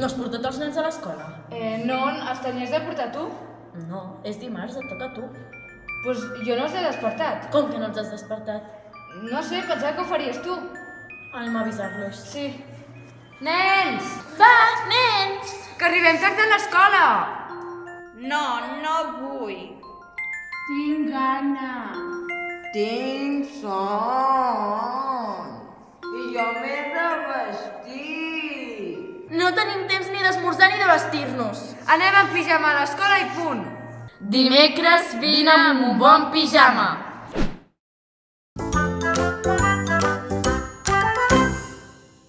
No has portat els nens a l'escola? No, els tenies de portar tu? No, és dimarts, et toca a tu. Doncs jo no els he despertat. Com que no els has despertat? No sé, pensava que ho faries tu. Anem a avisar-los. Sí. Nens! Va, nens! Que arribem tard a l'escola! No, no vull. Tinc gana. Tinc son. I jo m'he de vestir. No tenim temps ni d'esmorzar ni de vestir-nos. Anem en pijama a l'escola i punt. Dimecres vine amb un bon pijama.